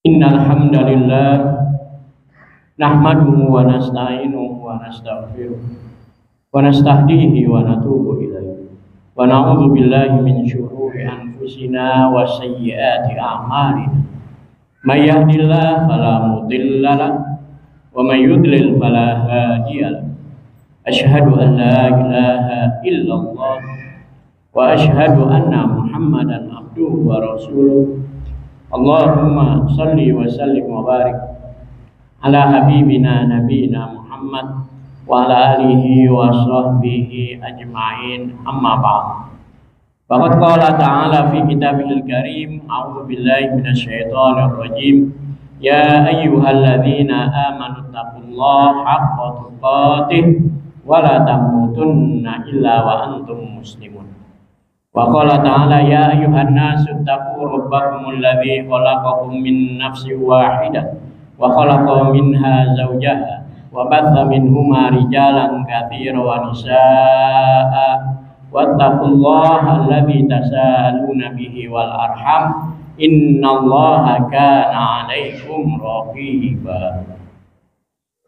Innal hamdalillah nahmaduhu wa nasta'inuhu wa nastaghfiruh wa nastahdihi wa natubu ilaihi wa na'udzu billahi min syururi anfusina wa sayyiati a'malina may yahdihillahu fala mudilla lahu wa may yudlil fala hadiya lahu asyhadu an la ilaha illallah wa asyhadu anna muhammadan abduhu wa rasuluh. Allahumma salli wa sallim wa barik ala habibina nabiyina Muhammad wa ala alihi wa sahbihi ajma'in, amma ba'd. Faqad qala ta'ala fi kitabihil karim, a'udzu billahi minasyaitonir rajim, ya ayyuhalladzina amanu taqullaha haqqa tuqatih wa la tamutunna illa wa antum muslimun. Wa qala ta'ala ya ayyuhan nasu taqu rabbakumul ladzi khalaqakum min nafsin wahidah wa khalaqa minha zawjaha wa batha minhuma rijalan katsiran wa nisaa'a wattaqullaha alladzi tasaaluna bihi wal arham innallaha kana 'alaikum raqiba.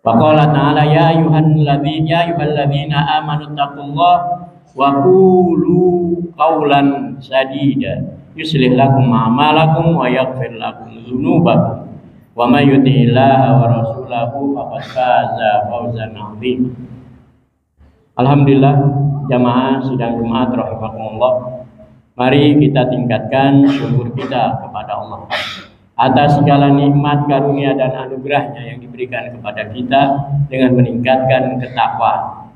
Wa qala ta'ala ya ayyuhalladzina amanu taqullaha wa qulu qawlan sadida yuslih lakum a'malakum wa yaghfir lakum dzunubakum wa may yuti'illaha wa rasulahu faqad faza fawzan 'azima. Alhamdulillah, jamaah sidang Jumat rahimakumullah. Mari kita tingkatkan syukur kita kepada Allah atas segala nikmat, karunia dan anugerahnya yang diberikan kepada kita dengan meningkatkan ketakwaan,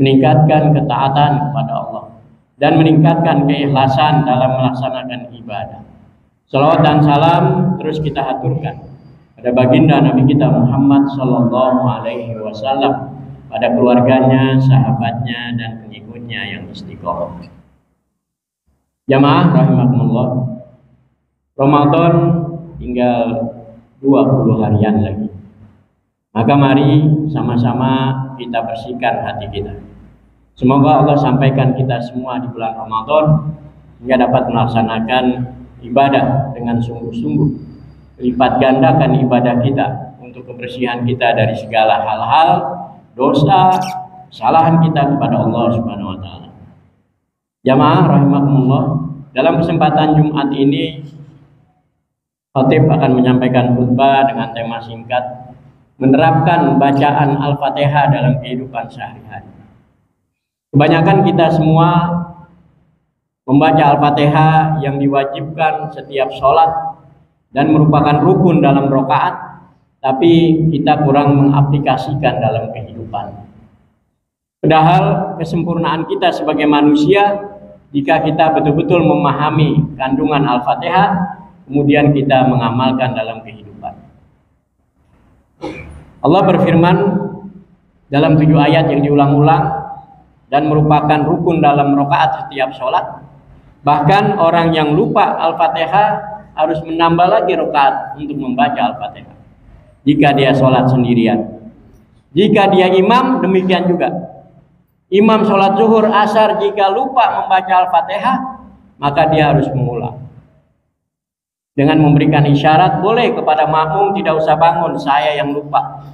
meningkatkan ketaatan kepada Allah, dan meningkatkan keikhlasan dalam melaksanakan ibadah. Salawat dan salam terus kita haturkan pada baginda Nabi kita Muhammad sallallahu alaihi wasallam, pada keluarganya, sahabatnya, dan pengikutnya yang istiqomah. Jamaah rahimakumullah, Ramadan tinggal 20 harian lagi. Maka mari sama-sama kita bersihkan hati kita. Semoga Allah sampaikan kita semua di bulan Ramadan hingga dapat melaksanakan ibadah dengan sungguh-sungguh, lipat gandakan ibadah kita untuk kebersihan kita dari segala hal-hal dosa, kesalahan kita kepada Allah Subhanahu wa taala. Jamaah rahimakumullah, dalam kesempatan Jumat ini khatib akan menyampaikan khutbah dengan tema singkat, menerapkan bacaan Al-Fatihah dalam kehidupan sehari-hari. Kebanyakan kita semua membaca Al-Fatihah yang diwajibkan setiap sholat dan merupakan rukun dalam rakaat, tapi kita kurang mengaplikasikan dalam kehidupan. Padahal kesempurnaan kita sebagai manusia, jika kita betul-betul memahami kandungan Al-Fatihah, kemudian kita mengamalkan dalam kehidupan. Allah berfirman dalam 7 ayat yang diulang-ulang dan merupakan rukun dalam rakaat setiap sholat. Bahkan orang yang lupa Al-Fatihah harus menambah lagi rakaat untuk membaca Al-Fatihah jika dia sholat sendirian. Jika dia imam, demikian juga. Imam sholat zuhur, asar, jika lupa membaca Al-Fatihah, maka dia harus mengulang dengan memberikan isyarat, boleh kepada makmum tidak usah bangun, saya yang lupa.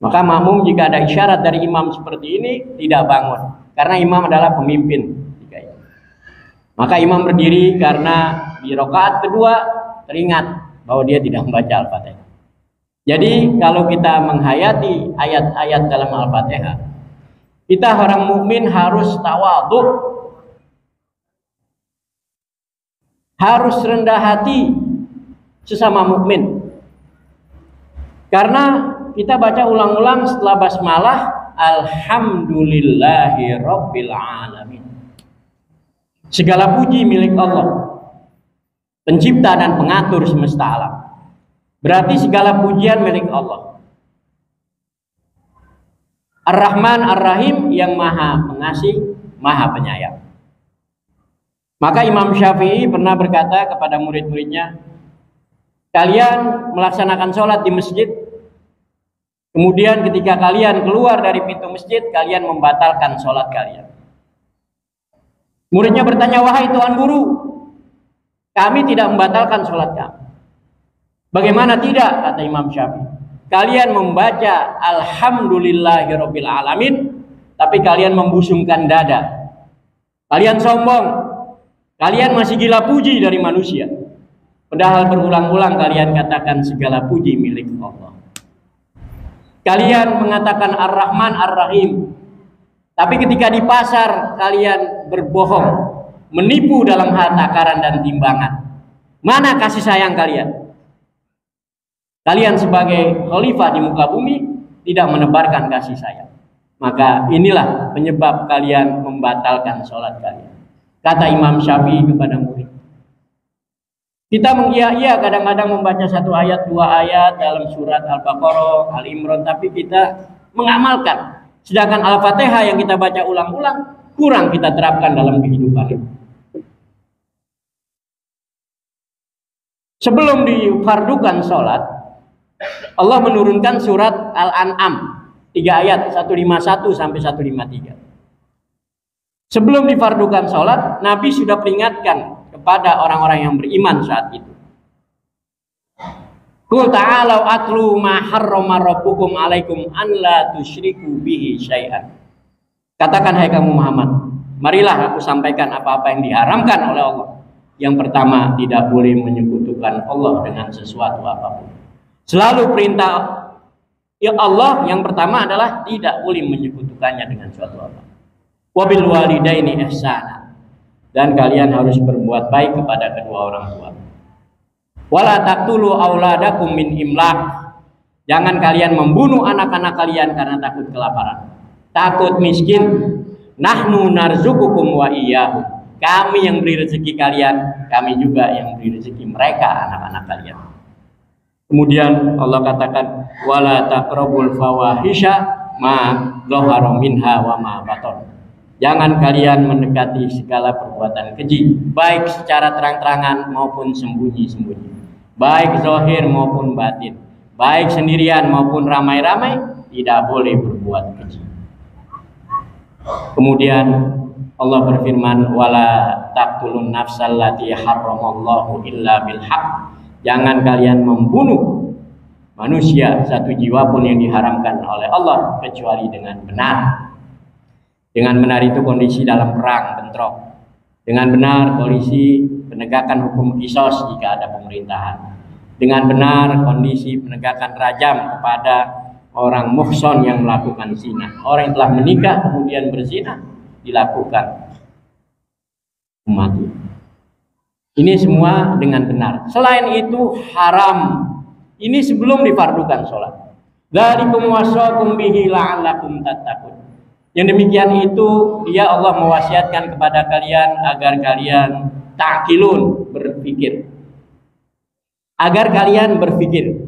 Maka makmum jika ada isyarat dari imam seperti ini tidak bangun, karena imam adalah pemimpin. Maka imam berdiri karena di rakaat kedua teringat bahwa dia tidak membaca Al-Fatihah. Jadi kalau kita menghayati ayat-ayat dalam Al-Fatihah, kita orang mukmin harus tawadhu, harus rendah hati sesama mukmin. Karena kita baca ulang-ulang setelah basmalah, alhamdulillahi rabbil alamin. Segala puji milik Allah, pencipta dan pengatur semesta alam. Berarti segala pujian milik Allah. Ar-Rahman Ar-Rahim, yang maha pengasih, maha penyayang. Maka Imam Syafi'i pernah berkata kepada murid-muridnya, kalian melaksanakan sholat di masjid, kemudian ketika kalian keluar dari pintu masjid, kalian membatalkan sholat kalian. Muridnya bertanya, wahai Tuan Guru, kami tidak membatalkan sholat kami. Bagaimana tidak? Kata Imam Syafi'i, kalian membaca Alhamdulillahirabbil alamin, tapi kalian membusungkan dada. Kalian sombong. Kalian masih gila puji dari manusia. Padahal berulang-ulang kalian katakan segala puji milik Allah. Kalian mengatakan Ar-Rahman Ar-Rahim, tapi ketika di pasar kalian berbohong, menipu dalam hal takaran dan timbangan. Mana kasih sayang kalian? Kalian sebagai khalifah di muka bumi tidak menebarkan kasih sayang. Maka inilah penyebab kalian membatalkan sholat kalian. Kata Imam Syafi'i kepada murid. Kita mengiya-iya kadang-kadang membaca satu ayat, dua ayat dalam surat Al-Baqarah, Al-Imran, tapi kita mengamalkan. Sedangkan Al-Fatihah yang kita baca ulang-ulang kurang kita terapkan dalam kehidupan. Sebelum difardukan sholat, Allah menurunkan surat Al-An'am 3 ayat 151 sampai 153. Sebelum difardukan sholat, Nabi sudah peringatkan kepada orang-orang yang beriman saat itu. Qul ta'alau atlu ma harrama rabbukum alaikum an la tusyriku bihi syai'an. Katakan, hai kamu Muhammad, marilah aku sampaikan apa-apa yang diharamkan oleh Allah. Yang pertama, tidak boleh menyekutukan Allah dengan sesuatu apapun. Selalu perintah ya Allah yang pertama adalah tidak boleh menyekutukannya dengan suatu apa. Wabil walidaini ihsana, dan kalian harus berbuat baik kepada kedua orang tua. Wala taqtulu auladakum min imlaq, jangan kalian membunuh anak-anak kalian karena takut kelaparan, takut miskin. Nahnu narzuqukum wa iyyahum, kami yang beri rezeki kalian, kami juga yang beri rezeki mereka, anak-anak kalian. Kemudian Allah katakan, wala taqrabul fawahisha ma dhahara minha wa ma batan, jangan kalian mendekati segala perbuatan keji, baik secara terang-terangan maupun sembunyi-sembunyi, baik zahir maupun batin, baik sendirian maupun ramai-ramai, tidak boleh berbuat keji. Kemudian Allah berfirman, wala taqtulun nafsal lati harramallahu illa bil haqq, jangan kalian membunuh manusia satu jiwa pun yang diharamkan oleh Allah kecuali dengan benar. Dengan benar itu kondisi dalam perang, bentrok. Dengan benar kondisi penegakan hukum qisas jika ada pemerintahan. Dengan benar kondisi penegakan rajam kepada orang muhson yang melakukan zina. Orang yang telah menikah kemudian berzina dilakukan mati. Ini semua dengan benar. Selain itu haram. Ini sebelum difardukan sholat. Dzalikum wasaqum bihi la'allakum tattaqun. Yang demikian itu dia Allah mewasiatkan kepada kalian agar kalian ta'qilun, berpikir. Agar kalian berpikir.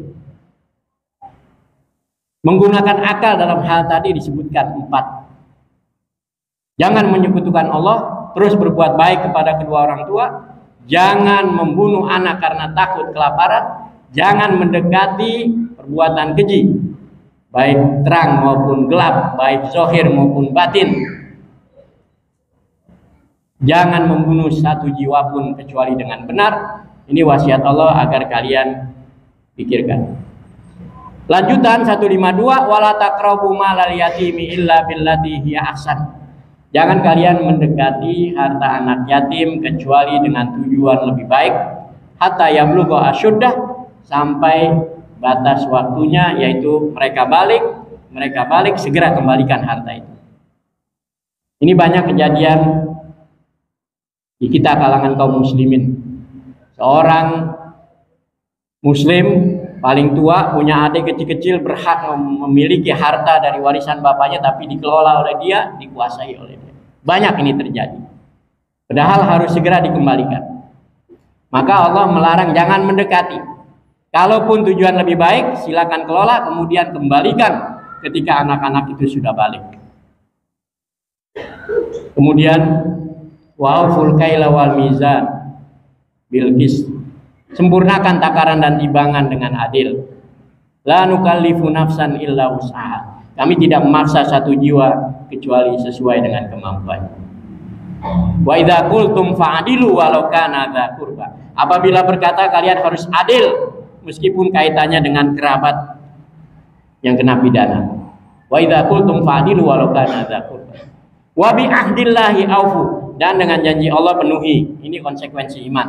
Menggunakan akal dalam hal tadi disebutkan 4. Jangan menyekutukan Allah, terus berbuat baik kepada kedua orang tua, jangan membunuh anak karena takut kelaparan, jangan mendekati perbuatan keji, baik terang maupun gelap, baik zahir maupun batin. Jangan membunuh satu jiwa pun kecuali dengan benar. Ini wasiat Allah agar kalian pikirkan. Lanjutan 152, wala taqrabu malal yatimi illa billati hiya ahsan. Jangan kalian mendekati harta anak yatim kecuali dengan tujuan lebih baik, hatta yablugha asyuddah, sampai batas waktunya, yaitu mereka balik segera kembalikan harta itu. Ini banyak kejadian di kita kalangan kaum muslimin. Seorang muslim paling tua punya adik kecil-kecil berhak memiliki harta dari warisan bapaknya, tapi dikelola oleh dia, dikuasai oleh dia. Banyak ini terjadi. Padahal harus segera dikembalikan. Maka Allah melarang jangan mendekati. Kalaupun tujuan lebih baik, silakan kelola, kemudian kembalikan ketika anak-anak itu sudah balik. Kemudian wa'uful kaila wal mizan bil qist. Sempurnakan takaran dan timbangan dengan adil. La nukallifu nafsan illa wus'aha. Kami tidak memaksa satu jiwa kecuali sesuai dengan kemampuannya. Wa idza qultum fa'dilu walau kana dza qurba. Apabila berkata kalian harus adil meskipun kaitannya dengan kerabat yang kena pidana. Wa idza qultum fa'dilu walau kana dza qurba. Wa bi ahdillahi aufu, dan dengan janji Allah penuhi. Ini konsekuensi iman.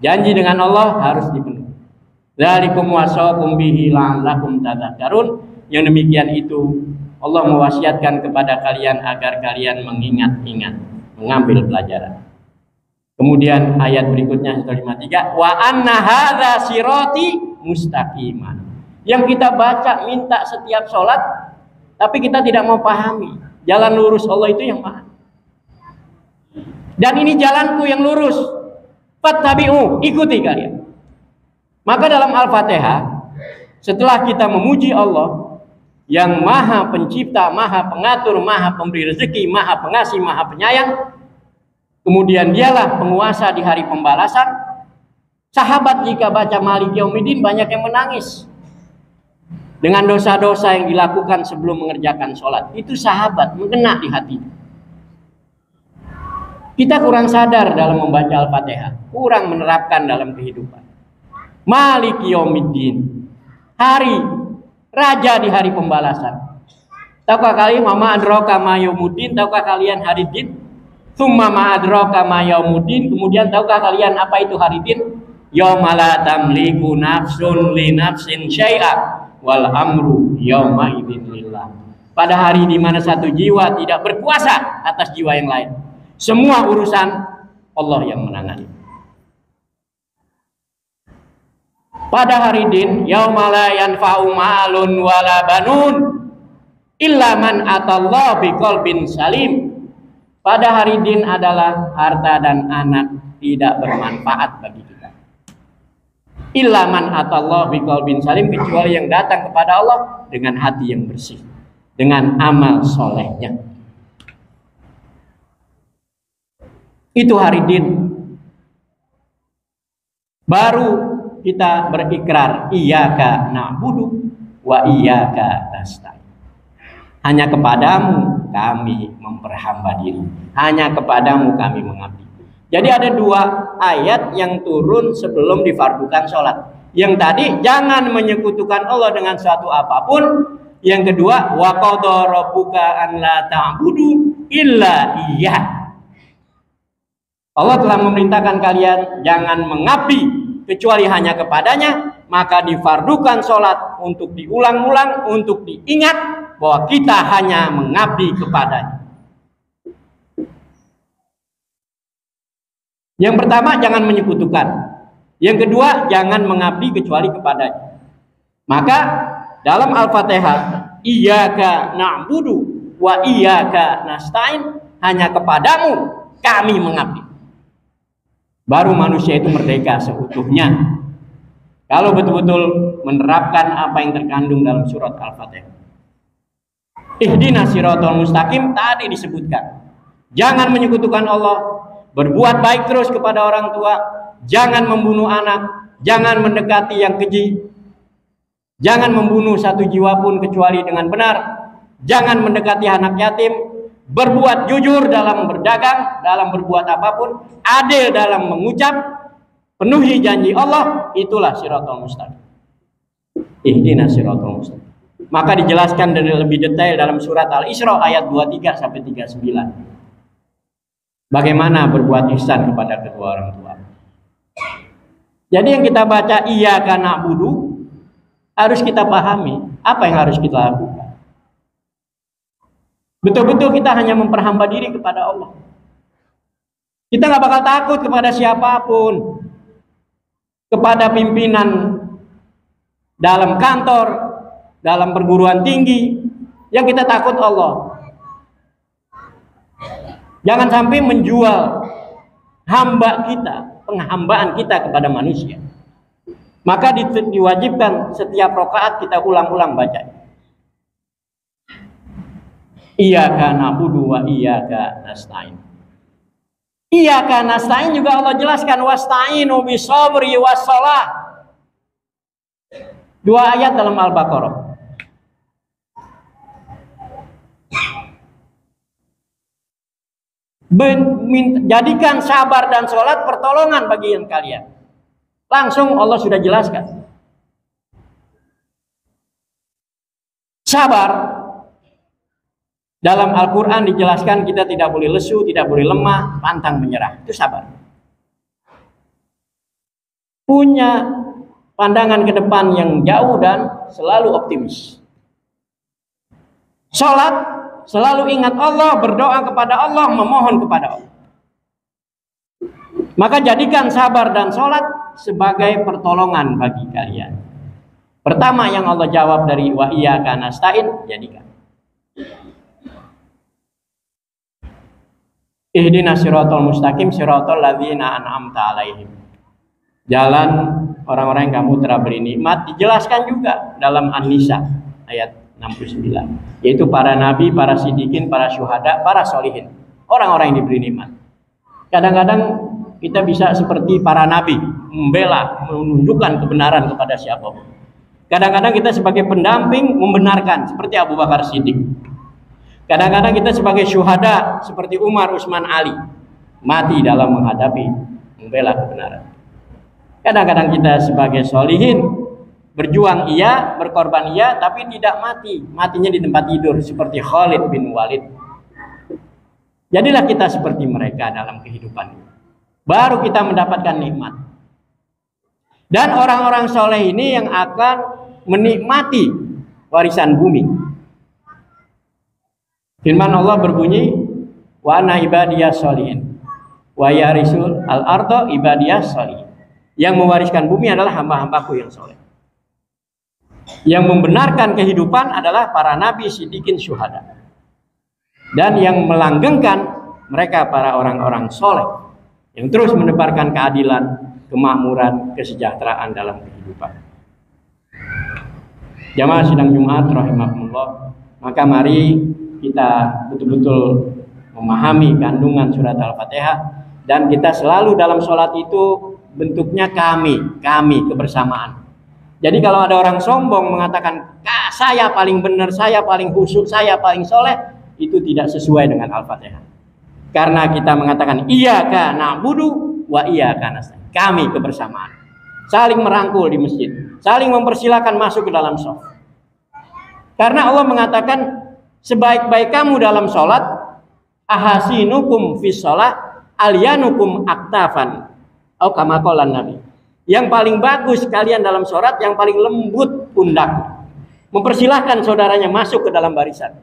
Janji dengan Allah harus dipenuhi. Dzalikum wasaqum bihi la'allakum tadzakkarun. Yang demikian itu Allah mewasiatkan kepada kalian agar kalian mengingat-ingat, mengambil pelajaran. Kemudian ayat berikutnya 153, wa anna hadza sirati mustaqiman. Yang kita baca minta setiap sholat, tapi kita tidak mau pahami jalan lurus Allah itu yang mana. Dan ini jalanku yang lurus. Fattabi'u, ikuti kalian. Maka dalam Al-Fatihah, setelah kita memuji Allah yang Maha Pencipta, Maha Pengatur, Maha Pemberi rezeki, Maha Pengasih, Maha Penyayang, kemudian dialah penguasa di hari pembalasan. Sahabat jika baca Maliki Yaumiddin banyak yang menangis dengan dosa-dosa yang dilakukan sebelum mengerjakan sholat. Itu sahabat mengena di hati. Kita kurang sadar dalam membaca Al-Fatihah, kurang menerapkan dalam kehidupan. Maliki Yaumiddin, hari raja di hari pembalasan. Tahukah kalian mama adraka ma yaumuddin? Tahukah kalian hari din? Tsumma ma adraka ma yaumuddin. Kemudian tahukah kalian apa itu hari din? Yauma la tamliku nafsun li nafsin syai'a wal amru yauma idzin lillah. Pada hari di mana satu jiwa tidak berkuasa atas jiwa yang lain. Semua urusan Allah yang menangani. Pada hari din, yauma la yanfa'u malun wala banun illa man atallaha biqalbin salim. Pada hari din adalah harta dan anak tidak bermanfaat bagi kita. Illa man atallaha biqalbin salim, kecuali yang datang kepada Allah dengan hati yang bersih, dengan amal solehnya. Itu hari din. Baru kita berikrar iyyaka na'budu wa iyyaka nasta'in. Hanya kepadamu kami memperhamba diri. Hanya kepadamu kami mengabdi. Jadi ada dua ayat yang turun sebelum difardukan sholat. Yang tadi jangan menyekutukan Allah dengan suatu apapun. Yang kedua wa qadha rabbuka an la ta'budu illa iyyah. Allah telah memerintahkan kalian jangan mengabdi kecuali hanya kepadanya, maka difardukan sholat untuk diulang-ulang, untuk diingat bahwa kita hanya mengabdi kepadanya. Yang pertama, jangan menyekutukan. Yang kedua, jangan mengabdi kecuali kepadanya. Maka dalam Al-Fatihah, iyyaka na'budu wa iyyaka nasta'in, hanya kepadamu kami mengabdi. Baru manusia itu merdeka seutuhnya kalau betul-betul menerapkan apa yang terkandung dalam surat Al-Fatihah. Ihdinas siratal mustaqim tadi disebutkan. Jangan menyekutukan Allah, berbuat baik terus kepada orang tua, jangan membunuh anak, jangan mendekati yang keji, jangan membunuh satu jiwa pun kecuali dengan benar, jangan mendekati anak yatim, berbuat jujur dalam berdagang, dalam berbuat apapun, adil dalam mengucap, penuhi janji Allah, itulah siratal mustaqim. Ihdinas siratal mustaqim. Maka dijelaskan dari lebih detail dalam surat Al-Isra ayat 23 sampai 39. Bagaimana berbuat ihsan kepada kedua orang tua. Jadi yang kita baca iyyaka na'budu harus kita pahami apa yang harus kita lakukan. Betul-betul kita hanya memperhamba diri kepada Allah. Kita nggak bakal takut kepada siapapun, kepada pimpinan dalam kantor, dalam perguruan tinggi. Yang kita takut Allah. Jangan sampai menjual hamba kita, penghambaan kita kepada manusia. Maka diwajibkan setiap rakaat kita ulang-ulang baca. Iyyaka na'budu wa iyyaka nasta'in. Iyyaka nasta'in juga Allah jelaskan wasta'inu bisabri wassalah. 2 ayat dalam Al-Baqarah. Jadikan sabar dan sholat pertolongan bagi kalian. Langsung Allah sudah jelaskan. Sabar dalam Al-Quran dijelaskan kita tidak boleh lesu, tidak boleh lemah, pantang menyerah. Itu sabar. Punya pandangan ke depan yang jauh dan selalu optimis. Sholat selalu ingat Allah, berdoa kepada Allah, memohon kepada Allah. Maka jadikan sabar dan sholat sebagai pertolongan bagi kalian. Pertama yang Allah jawab dari wa iyyaka nasta'in, jadikan. Ihdinas siratal mustaqim siratal ladzina an'amta 'alaihim. Jalan orang-orang yang kamu telah beri nikmat, dijelaskan juga dalam An-Nisa ayat 69, yaitu para nabi, para siddiqin, para syuhada, para solihin, orang-orang yang diberi nikmat. Kadang-kadang kita bisa seperti para nabi, membela, menunjukkan kebenaran kepada siapapun. Kadang-kadang kita sebagai pendamping membenarkan, seperti Abu Bakar Siddiq. Kadang-kadang kita sebagai syuhada, seperti Umar, Utsman, Ali, mati dalam menghadapi, membela kebenaran. Kadang-kadang kita sebagai solihin, berjuang iya, berkorban iya, tapi tidak mati. Matinya di tempat tidur seperti Khalid bin Walid. Jadilah kita seperti mereka dalam kehidupan ini. Baru kita mendapatkan nikmat. Dan orang-orang soleh ini yang akan menikmati warisan bumi. Firman Allah berbunyi, wa ana ibadiyas sholihin wa yarisul al-ardo ibadiyas sholihin. Yang mewariskan bumi adalah hamba-hambaku yang soleh. Yang membenarkan kehidupan adalah para nabi, siddiqin, syuhada. Dan yang melanggengkan mereka para orang-orang soleh yang terus menebarkan keadilan, kemakmuran, kesejahteraan dalam kehidupan. Jamaah sidang Jumat rahimakumullah, maka mari kita betul-betul memahami kandungan surat Al-Fatihah, dan kita selalu dalam sholat itu bentuknya kami kebersamaan. Jadi kalau ada orang sombong mengatakan saya paling benar, saya paling khusyuk, saya paling soleh, itu tidak sesuai dengan Al-Fatihah. Karena kita mengatakan iyyaka na'budu wa iyyaka nasta'in. Kami kebersamaan. Saling merangkul di masjid, saling mempersilakan masuk ke dalam shaf. Karena Allah mengatakan sebaik-baik kamu dalam sholat, ahasinukum fis sholat alyanukum aktafan. Atau kama qala Nabi. Yang paling bagus kalian dalam sholat, yang paling lembut pundak. Mempersilahkan saudaranya masuk ke dalam barisan.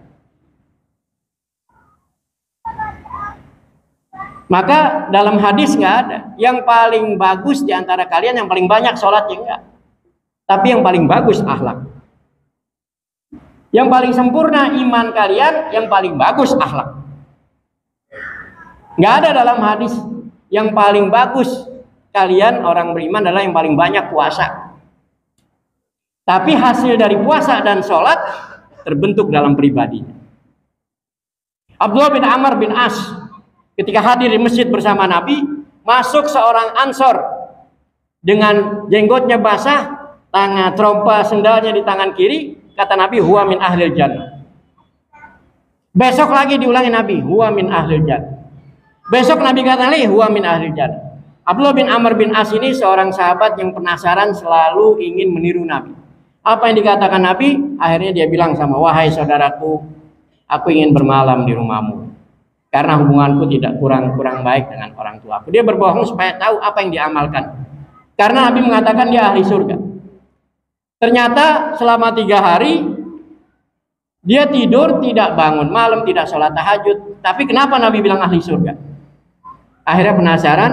Maka dalam hadis nggak ada yang paling bagus di antara kalian yang paling banyak sholatnya, enggak. Tapi yang paling bagus akhlak. Yang paling sempurna iman kalian, yang paling bagus akhlak. Nggak ada dalam hadis yang paling bagus kalian orang beriman adalah yang paling banyak puasa. Tapi hasil dari puasa dan sholat terbentuk dalam pribadinya. Abdullah bin Amr bin As ketika hadir di masjid bersama Nabi, masuk seorang Ansor dengan jenggotnya basah, tangan trompa sendalnya di tangan kiri, kata Nabi, huwa min ahlil jannah. Besok lagi diulangi Nabi, huwa min ahlil jannah. Besok Nabi kata lagi, huwa min ahlil jannah. Abdullah bin Amr bin As ini seorang sahabat yang penasaran, selalu ingin meniru Nabi. Apa yang dikatakan Nabi? Akhirnya dia bilang sama, wahai saudaraku, aku ingin bermalam di rumahmu. Karena hubunganku tidak kurang baik dengan orang tuaku. Dia berbohong supaya tahu apa yang diamalkan. Karena Nabi mengatakan dia ahli surga. Ternyata selama 3 hari dia tidur tidak bangun malam, tidak sholat tahajud. Tapi kenapa Nabi bilang ahli surga? Akhirnya penasaran,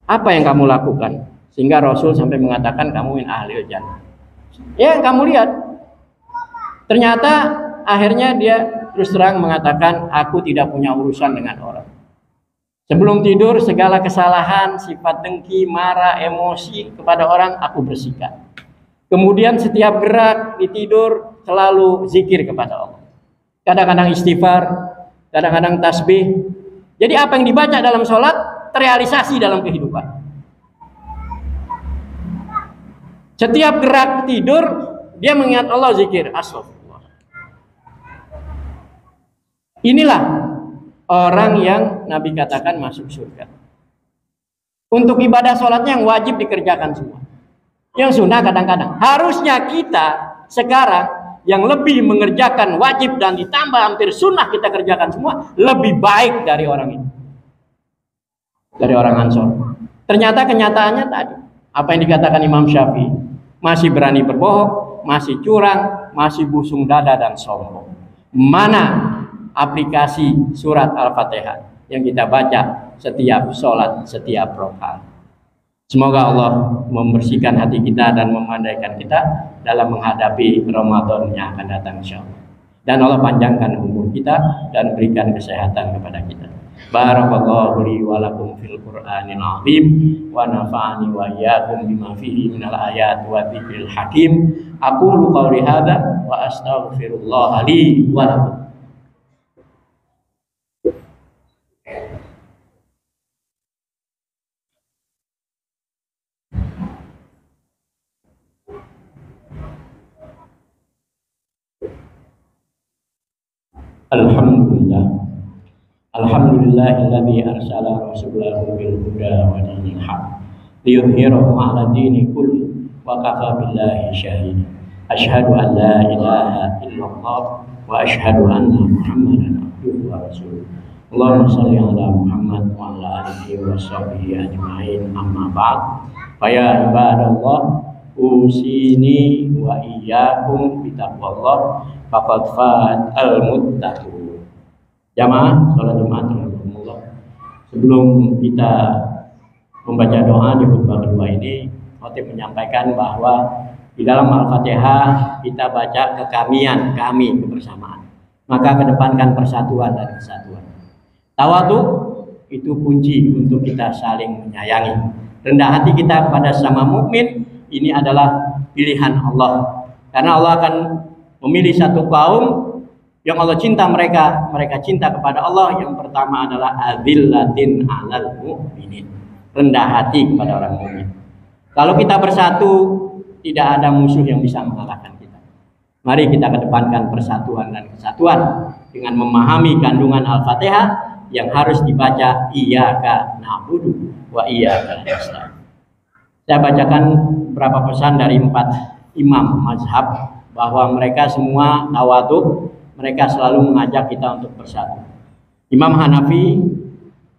apa yang kamu lakukan? Sehingga Rasul sampai mengatakan kamu min ahli jannah. Ya, kamu lihat. Ternyata akhirnya dia terus terang mengatakan, aku tidak punya urusan dengan orang. Sebelum tidur segala kesalahan, sifat dengki, marah, emosi kepada orang aku bersihkan. Kemudian setiap gerak di tidur selalu zikir kepada Allah. Kadang-kadang istighfar, kadang-kadang tasbih. Jadi apa yang dibaca dalam sholat terrealisasi dalam kehidupan. Setiap gerak tidur dia mengingat Allah, zikir, astagfirullah. Inilah orang yang Nabi katakan masuk surga. Untuk ibadah sholatnya yang wajib dikerjakan semua. Yang sunnah kadang-kadang. Harusnya kita sekarang yang lebih mengerjakan wajib dan ditambah hampir sunnah kita kerjakan semua, lebih baik dari orang itu. Dari orang Ansor. Ternyata kenyataannya tadi. Apa yang dikatakan Imam Syafi'i. Masih berani berbohong, masih curang, masih busung dada dan sombong. Mana aplikasi surat Al-Fatihah yang kita baca setiap sholat, setiap rakaat. Semoga Allah membersihkan hati kita dan memandaikan kita dalam menghadapi Ramadan yang akan datang insyaallah. Dan Allah panjangkan umur kita dan berikan kesehatan kepada kita. Barakallahu li wa lakum fil Qur'anil azim wa nafa'ani wa iyyakum bima fihi minal ayat wa dzikril hakim. Aqulu qouli hadza wa astaghfirullah li wa lakum. Alhamdulillahilladzi arsala rasulahu bil huda wa dinil haq liyudhhirahu 'ala dini kulli wa kafa billahi shahida. Asyhadu an la ilaha illallah wa asyhadu anna Muhammadan abduhu wa rasuluh. Allahumma shalli 'ala Muhammad wa 'ala alihi wa sahbihi ajma'in. Amma ba'd. Fa ya ibadallah, usini wa iyyakum bitaqwallah faqad fat al-muttaqun. Jamaah salat Jumat rahimahumullah. Sebelum kita membaca doa di khutbah kedua ini, khatib menyampaikan bahwa di dalam Al-Fatihah kita baca kekamian, kami, kebersamaan. Maka kedepankan persatuan dan kesatuan. Tawadhu itu kunci untuk kita saling menyayangi. Rendah hati kita kepada sesama mukmin ini adalah pilihan Allah. Karena Allah akan memilih satu kaum yang Allah cinta mereka cinta kepada Allah. Yang pertama adalah adzillatin 'alal mu'minin, rendah hati kepada orang mukmin. Kalau kita bersatu, tidak ada musuh yang bisa mengalahkan kita. Mari kita kedepankan persatuan dan kesatuan dengan memahami kandungan Al-Fatihah yang harus dibaca iyyaka na'budu wa iyyaka nasta'in. Saya bacakan beberapa pesan dari 4 imam mazhab bahwa mereka semua tawadhu. Mereka selalu mengajak kita untuk bersatu. Imam Hanafi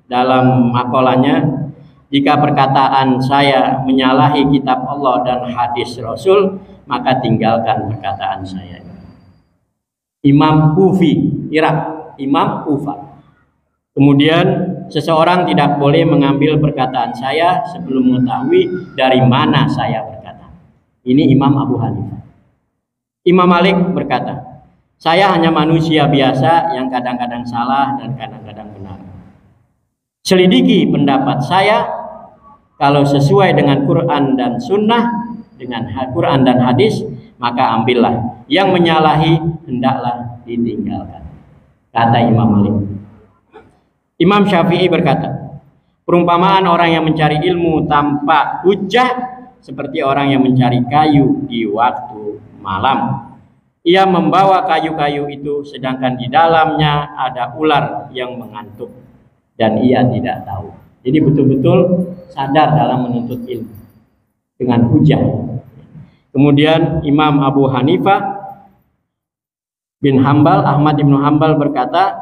dalam makolahnya, jika perkataan saya menyalahi kitab Allah dan hadis Rasul, maka tinggalkan perkataan saya. Imam Kufi, Irak, Imam Kufa. Kemudian seseorang tidak boleh mengambil perkataan saya sebelum mengetahui dari mana saya berkata. Ini Imam Abu Hanifah. Imam Malik berkata, saya hanya manusia biasa yang kadang-kadang salah dan kadang-kadang benar. Selidiki pendapat saya, kalau sesuai dengan Quran dan Sunnah, dengan Quran dan hadis, maka ambillah. Yang menyalahi hendaklah ditinggalkan. Kata Imam Malik. Imam Syafi'i berkata, perumpamaan orang yang mencari ilmu tanpa hujjah seperti orang yang mencari kayu di waktu malam. Ia membawa kayu-kayu itu sedangkan di dalamnya ada ular yang mengantuk dan ia tidak tahu. Jadi betul-betul sadar dalam menuntut ilmu dengan hujah. Kemudian Imam Abu Hanifah bin Hambal, Ahmad bin Hambal berkata,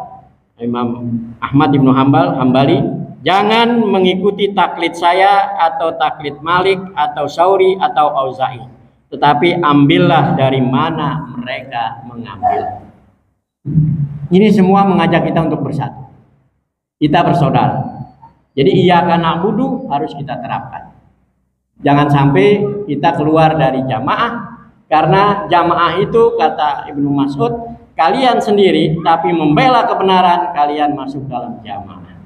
Imam Ahmad bin Hambali, jangan mengikuti taklid saya atau taklid Malik atau Sauri atau Auza'i, tetapi ambillah dari mana mereka mengambil. Ini semua mengajak kita untuk bersatu. Kita bersaudara. Jadi iyyaka na'budu harus kita terapkan. Jangan sampai kita keluar dari jamaah, karena jamaah itu kata Ibnu Mas'ud, kalian sendiri tapi membela kebenaran, kalian masuk dalam jamaah.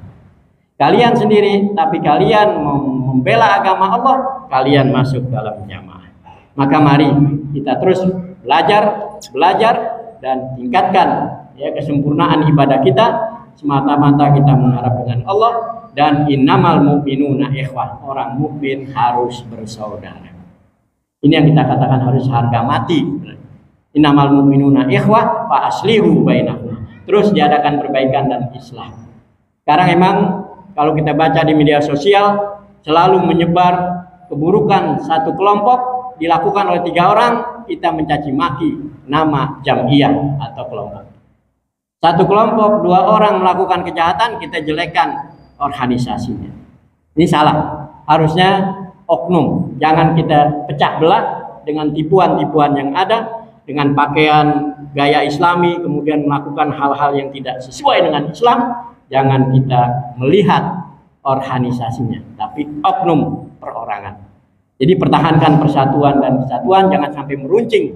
kalian sendiri, tapi kalian membela agama Allah, kalian masuk dalam jamaah. Maka mari kita terus belajar dan tingkatkan ya kesempurnaan ibadah kita, semata-mata kita mengharap dengan Allah. Dan innamal mu'minuna ikhwah, orang mukmin harus bersaudara. Ini yang kita katakan harus harga mati. Innamal mu'minuna ikhwah fa aslihu bainahum. Terus diadakan perbaikan dan islah. Sekarang emang kalau kita baca di media sosial selalu menyebar keburukan satu kelompok dilakukan oleh 3 orang, kita mencaci maki nama jamiah atau kelompok. Satu kelompok 2 orang melakukan kejahatan, kita jelekkan organisasinya. Ini salah. Harusnya oknum. Jangan kita pecah belah dengan tipuan-tipuan yang ada, dengan pakaian gaya Islami, kemudian melakukan hal-hal yang tidak sesuai dengan Islam. Jangan kita melihat organisasinya, tapi oknum perorangan. Jadi pertahankan persatuan dan kesatuan, jangan sampai meruncing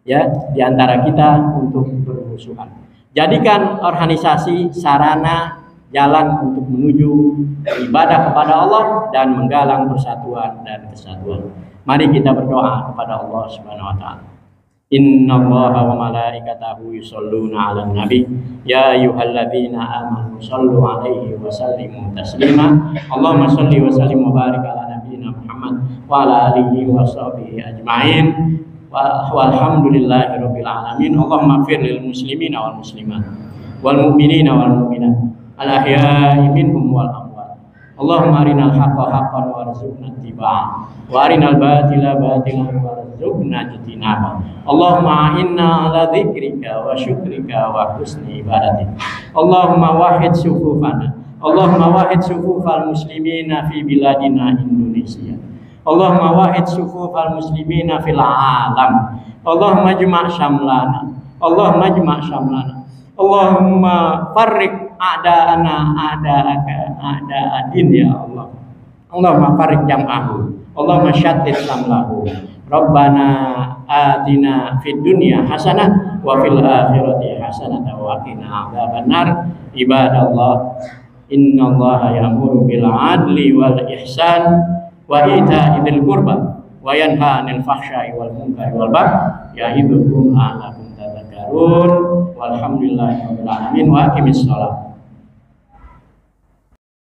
ya di antara kita untuk bermusuhan. Jadikan organisasi sarana jalan untuk menuju ibadah kepada Allah dan menggalang persatuan dan kesatuan. Mari kita berdoa kepada Allah Subhanahu wa taala. Innallaha wa malaikatahu yusholluna 'alan nabi ya ayyuhalladzina amanu shallu 'alaihi wa sallimu taslima. Allahumma shalli wa sallim wa barik ala nabiyyina Muhammad wa ala alihi wa sahbihi ajma'in. Walhamdulillahirabbil alamin. Allahumma ighfir lil muslimina wal muslimat wal mu'minina wal mu'minat al ahya'i minhum wal amwat. Allahumma arinal haqqa haqqan warzuqna ittiba'ah wa arinal batila batilan warzuqna ijtinaba. Allahumma inna ala dzikrika wa syukrika wa husni ibadatik. Allahumma wahid sufufana. Allahumma wahid sufufal muslimina fi biladina Indonesia. Allahumma wahid sufufal muslimina fil alam. Allahumma jma' syamlana. Allahumma jma' syamlana. Allahumma farriq a'da'ana a'da'aka a'da'adin ya Allah. Allahumma farriq jam'ahu. Allahumma syattit samlahu. Rabbana atina fid dunya hasanah wa fil akhirati hasanah wa qina adzabannar. Ibadallah, innallaha ya'muru bil 'adli wal ihsan wa ita'i dzil qurba wa yanha 'anil fahsya'i wal munkari wal baghi ya'idzukum la'allakum tadhakkarun. Walhamdulillahirabbil alamin wa aqimis shalah.